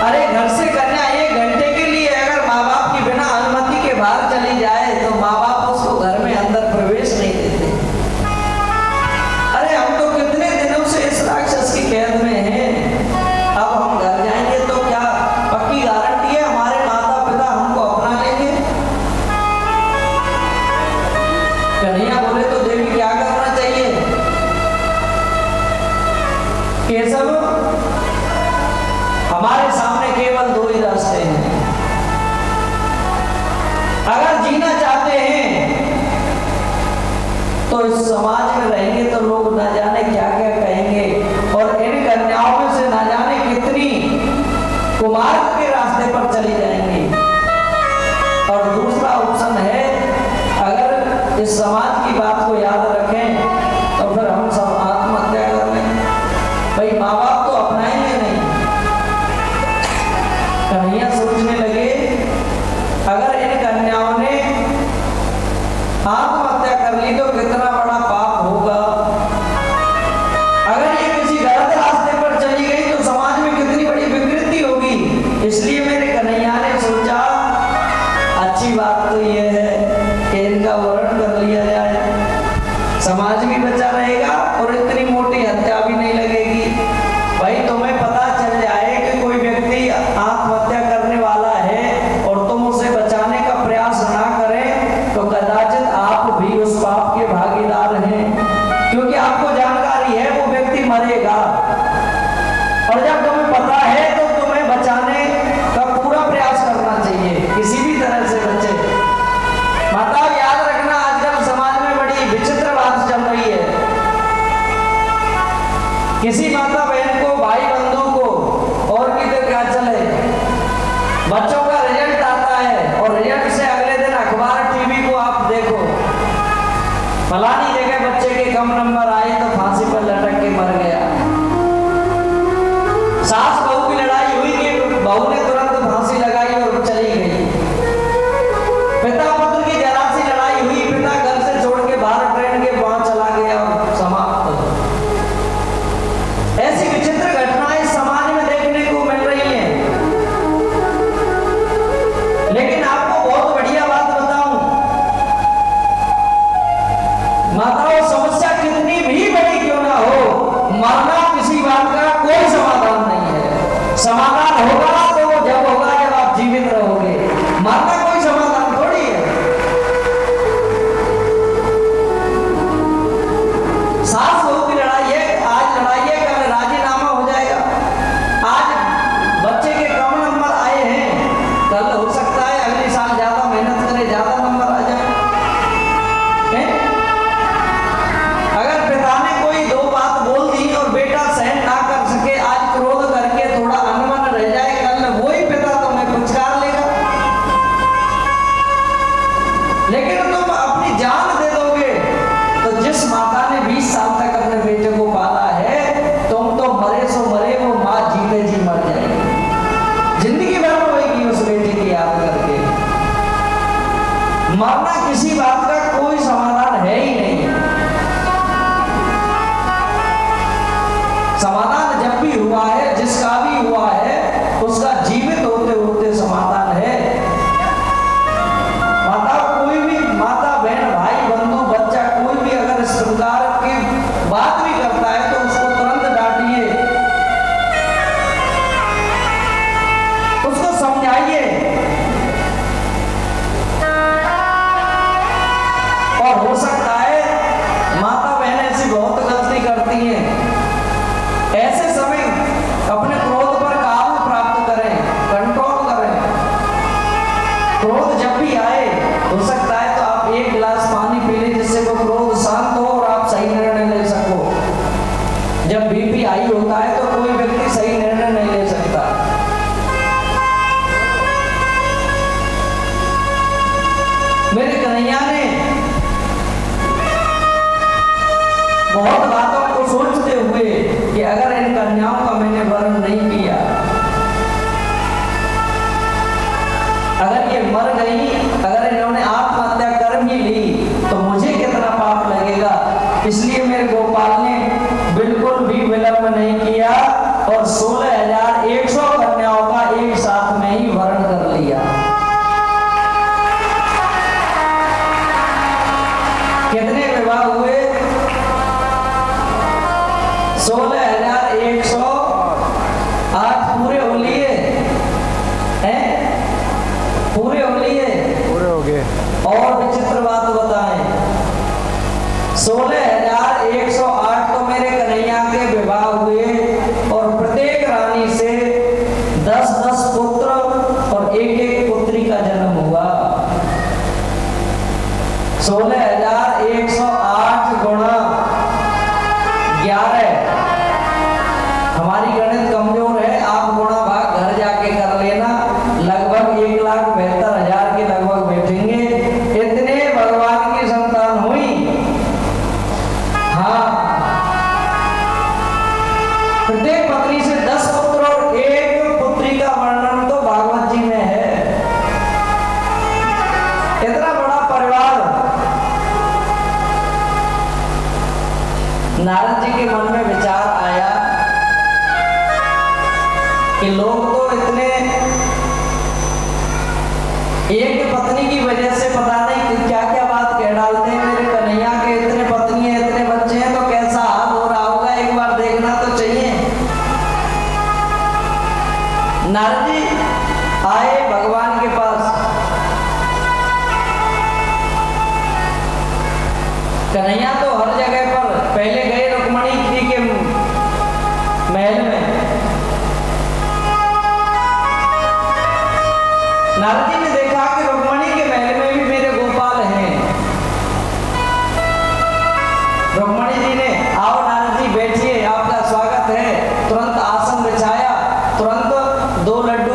अरे घर से कन्या 1 घंटे के लिए अगर माँ बाप की बिना अनुमति के बाहर चली जाए तो माँ बाप उसको घर में अंदर प्रवेश नहीं देते। अरे हम तो कितने दिनों से इस राक्षस की कैद में हैं, अब हम घर जाएंगे तो क्या पक्की गारंटी है हमारे माता पिता हमको अपना लेंगे? कन्हैया बोले तो देवी क्या करना चाहिए? केशव, हमारे सामने केवल 2 ही रास्ते हैं। अगर जीना चाहते हैं तो इस समाज में रहेंगे तो लोग ना जाने क्या क्या कहेंगे और इन कन्याओं में से ना जाने कितनी कुमार्ग के रास्ते पर चली जाएंगी। और दूसरा ऑप्शन है, अगर इस समाज की बात को याद रखें तो फिर हम सब आत्महत्या कर लें। भाई माँ बाप तो अपनाएंगे नहीं। कन्हैया सोचने लगे, अगर इन कन्याओं ने आत्महत्या कर ली तो कितना बड़ा पाप होगा। अगर ये किसी गलत रास्ते पर चली गई तो समाज में कितनी बड़ी विकृति होगी। इसलिए मेरे कन्हैया ने सोचा अच्छी बात तो ये है कि इनका वरण कर लिया जाए, समाज भी बचा रहेगा और इतनी मोटी हत्या भी नहीं लगेगी। भाई तुम्हें पता चल जाए कि कोई व्यक्ति आत्महत्या करने वाला है और तुम उसे बचाने का प्रयास ना करें तो कदाचित आप भी उस पाप के भागीदार हैं, क्योंकि आपको जानकारी है वो व्यक्ति मरेगा। और जब तुम्हें पता है तो तुम्हें बचाने का पूरा प्रयास करना चाहिए, किसी भी तरह से बचे। माता याद रखना, आजकल समाज में बड़ी विचित्र बात चल रही है। किसी माता बहन को, भाई बंधु को और किधर क्या चले, बच्चों का रिजल्ट आता है और रिजल्ट से अगले दिन अखबार टीवी को आप देखो, फलानी जगह बच्चे के कम नंबर आए तो फांसी पर लटक के मर गया। सास बहू की लड़ाई हुई कि बहू ने तुरंत फांसी लगाई और चली गई। पिता पुत्र की जरा सी लड़ाई हुई, पिता घर से छोड़ के बाहर ट्रेन के वहां चला गया और समाप्त। ऐसी विचित्र घटनाएं समाज में देखने को मिल रही हैं। लेकिन आपको बहुत बढ़िया बात बताऊं, माताओं, समस्या कितनी भी बड़ी क्यों ना हो, मरना किसी बात का कोई समाधान नहीं है। समाधान होगा तो वो जब होगा जब आप जीवित रहोगे, मरना कोई समाधान थोड़ी है। सास बहू की लड़ाई है, आज लड़ाई है, कल राजीनामा हो जाएगा। आज बच्चे के कम नंबर आए हैं, कल हो सकता है अगले साल ज्यादा मेहनत करे, ज्यादा नंबर आ जाए। अगर पिता ने कोई 2 बात बोल दी और बेटा सहन ना कर सके, आज क्रोध करके थोड़ा अनमन रह जाए, कल वही पिता तुम्हें पुचकार लेगा। लेकिन तुम अपनी जान दे दोगे तो जिस माता ने 20 साल तक अपने बेटे को पाला है, तुम तो मरे सो मरे, वो माँ जीते जी मर जाएगी, जिंदगी भर रोएगी उस बेटे की याद करके। मरना किसी बात का कोई समाधान है ही नहीं। समाधान जब भी हुआ है, जिसका भी हुआ है, उसका जीवित होते होते समाधान है। माता, कोई भी माता बहन भाई बंधु बच्चा कोई भी अगर इस प्रकार की बात भी करता है तो उसको तुरंत डांटिए, उसको समझाइए। और हो सकता है माता बहन ऐसी बहुत गलती करती हैं, ऐसे समय अपने क्रोध पर काबू प्राप्त करें, 16,108 तो मेरे कन्हैया के विवाह हुए और प्रत्येक रानी से 10-10 पुत्र और एक पुत्री का जन्म हुआ। 16,108 गुणा 11। हमारी गणित कमजोर है, आप गुणा भाग घर जाके कर लेना, लगभग 1,72,000 के लगभग बैठेंगे। इतने भगवान की संतान हुई। हाँ, प्रत्येक पत्नी से 10 पुत्र और एक पुत्री का वर्णन तो भागवत जी में है। इतना बड़ा परिवार। नारद जी के मन में विचार आया कि लोग तो इतने एक पत्नी की वजह से पता नहीं क्या क्या बात कह डालते हैं। मेरे कन्हैया के इतने पत्नी है, इतने बच्चे हैं, तो कैसा हाल हो रहा होगा, एक बार देखना तो चाहिए। नारद जी आए भगवान के पास। कन्हैया तो हर जगह पर पहले गए रुक्मणी जी के महल में। नारद जी ने देखा कि रुक्मणी के महल में भी मेरे गोपाल हैं। रुक्मणी जी ने, आओ नारद जी बैठिए, आपका स्वागत है। तुरंत आसन बिछाया, तुरंत 2 लड्डू